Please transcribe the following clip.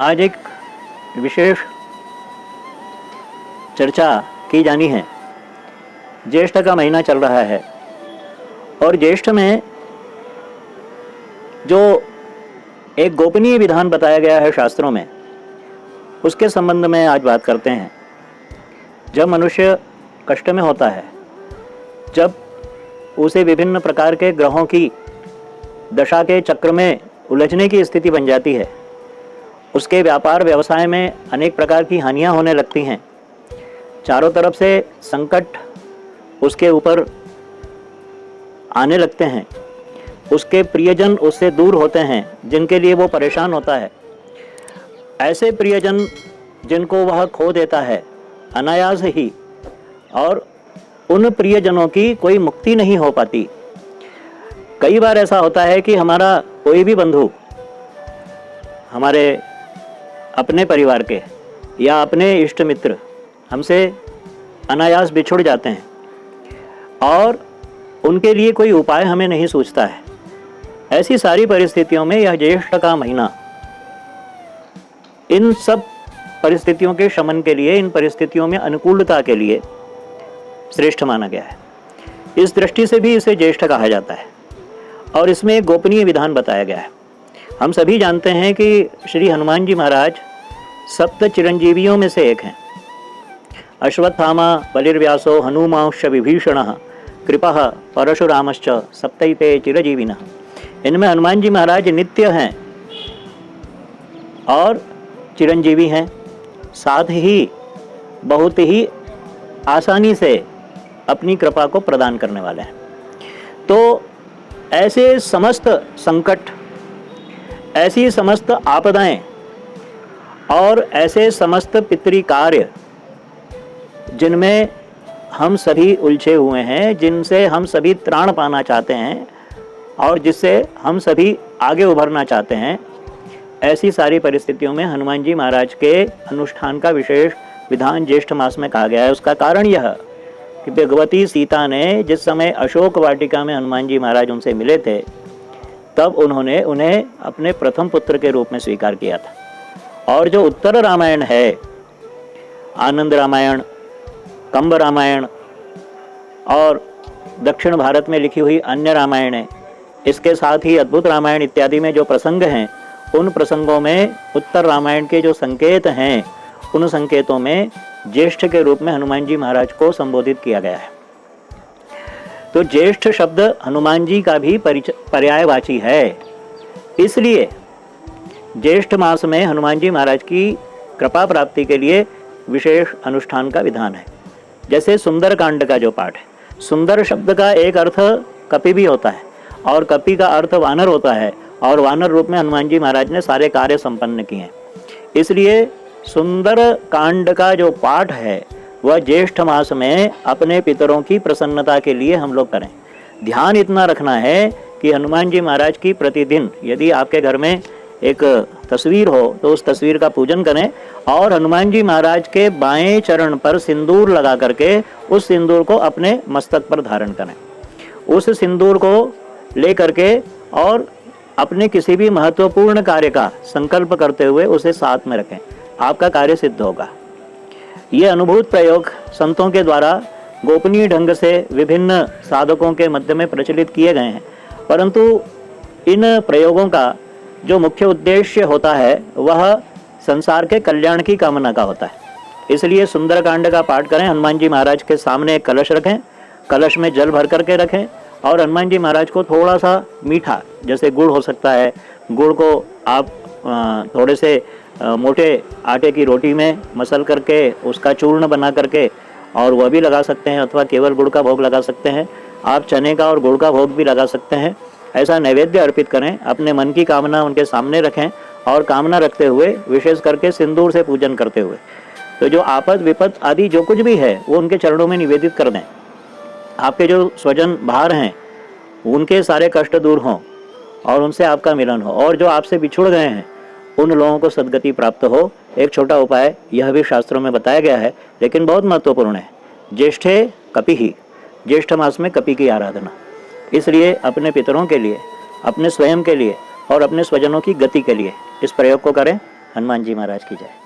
आज एक विशेष चर्चा की जानी है। ज्येष्ठ का महीना चल रहा है और ज्येष्ठ में जो एक गोपनीय विधान बताया गया है शास्त्रों में, उसके संबंध में आज बात करते हैं। जब मनुष्य कष्ट में होता है, जब उसे विभिन्न प्रकार के ग्रहों की दशा के चक्र में उलझने की स्थिति बन जाती है, उसके व्यापार व्यवसाय में अनेक प्रकार की हानियां होने लगती हैं, चारों तरफ से संकट उसके ऊपर आने लगते हैं, उसके प्रियजन उससे दूर होते हैं जिनके लिए वो परेशान होता है। ऐसे प्रियजन जिनको वह खो देता है अनायास ही, और उन प्रियजनों की कोई मुक्ति नहीं हो पाती। कई बार ऐसा होता है कि हमारा कोई भी बंधु हमारे अपने परिवार के या अपने इष्ट मित्र हमसे अनायास बिछुड़ जाते हैं और उनके लिए कोई उपाय हमें नहीं सूझता है। ऐसी सारी परिस्थितियों में यह ज्येष्ठ का महीना इन सब परिस्थितियों के शमन के लिए, इन परिस्थितियों में अनुकूलता के लिए श्रेष्ठ माना गया है। इस दृष्टि से भी इसे ज्येष्ठ कहा जाता है और इसमें एक गोपनीय विधान बताया गया है। हम सभी जानते हैं कि श्री हनुमान जी महाराज सप्त चिरंजीवियों में से एक हैं। अश्वत्थामा बलिर्व्यासो हनुमांश्च विभीषणः कृपः परशुरामश्च सप्तैते चिरजीविनः। इनमें हनुमान जी महाराज नित्य हैं और चिरंजीवी हैं, साथ ही बहुत ही आसानी से अपनी कृपा को प्रदान करने वाले हैं। तो ऐसे समस्त संकट, ऐसी समस्त आपदाएं और ऐसे समस्त पितृ कार्य जिनमें हम सभी उलझे हुए हैं, जिनसे हम सभी त्राण पाना चाहते हैं और जिससे हम सभी आगे उभरना चाहते हैं, ऐसी सारी परिस्थितियों में हनुमान जी महाराज के अनुष्ठान का विशेष विधान ज्येष्ठ मास में कहा गया है। उसका कारण यह कि भगवती सीता ने जिस समय अशोक वाटिका में हनुमान जी महाराज उनसे मिले थे, तब उन्होंने उन्हें अपने प्रथम पुत्र के रूप में स्वीकार किया था। और जो उत्तर रामायण है, आनंद रामायण, कंब रामायण और दक्षिण भारत में लिखी हुई अन्य रामायण है, इसके साथ ही अद्भुत रामायण इत्यादि में जो प्रसंग हैं, उन प्रसंगों में उत्तर रामायण के जो संकेत हैं, उन संकेतों में ज्येष्ठ के रूप में हनुमान जी महाराज को संबोधित किया गया है। तो ज्येष्ठ शब्द हनुमान जी का भी पर्यायवाची है। इसलिए ज्येष्ठ मास में हनुमान जी महाराज की कृपा प्राप्ति के लिए विशेष अनुष्ठान का विधान है। जैसे सुंदर कांड का जो पाठ है, सुंदर शब्द का एक अर्थ कपि भी होता है और कपि का अर्थ वानर होता है, और वानर रूप में हनुमान जी महाराज ने सारे कार्य संपन्न किए हैं। इसलिए सुंदर कांड का जो पाठ है वह ज्येष्ठ मास में अपने पितरों की प्रसन्नता के लिए हम लोग करें। ध्यान इतना रखना है कि हनुमान जी महाराज की प्रतिदिन, यदि आपके घर में एक तस्वीर हो तो उस तस्वीर का पूजन करें और हनुमान जी महाराज के बाएं चरण पर सिंदूर लगा करके उस सिंदूर को अपने मस्तक पर धारण करें। उस सिंदूर को ले करके और अपने किसी भी महत्वपूर्ण कार्य का संकल्प करते हुए उसे साथ में रखें, आपका कार्य सिद्ध होगा। ये अनुभूत प्रयोग संतों के द्वारा गोपनीय ढंग से विभिन्न साधकों के मध्य में प्रचलित किए गए हैं, परंतु इन प्रयोगों का जो मुख्य उद्देश्य होता है वह संसार के कल्याण की कामना का होता है। इसलिए सुंदरकांड का पाठ करें, हनुमान जी महाराज के सामने एक कलश रखें, कलश में जल भर करके रखें और हनुमान जी महाराज को थोड़ा सा मीठा, जैसे गुड़ हो सकता है, गुड़ को आप थोड़े से मोटे आटे की रोटी में मसल करके उसका चूर्ण बना करके और वह भी लगा सकते हैं, अथवा केवल गुड़ का भोग लगा सकते हैं। आप चने का और गुड़ का भोग भी लगा सकते हैं। ऐसा नैवेद्य अर्पित करें, अपने मन की कामना उनके सामने रखें और कामना रखते हुए, विशेष करके सिंदूर से पूजन करते हुए, तो जो आपद विपद आदि जो कुछ भी है वो उनके चरणों में निवेदित कर दें। आपके जो स्वजन बाहर हैं उनके सारे कष्ट दूर हों और उनसे आपका मिलन हो, और जो आपसे बिछुड़ गए हैं उन लोगों को सद्गति प्राप्त हो। एक छोटा उपाय यह भी शास्त्रों में बताया गया है, लेकिन बहुत महत्वपूर्ण है। ज्येष्ठे कपि ही, ज्येष्ठ मास में कपि की आराधना। इसलिए अपने पितरों के लिए, अपने स्वयं के लिए और अपने स्वजनों की गति के लिए इस प्रयोग को करें। हनुमान जी महाराज की जय।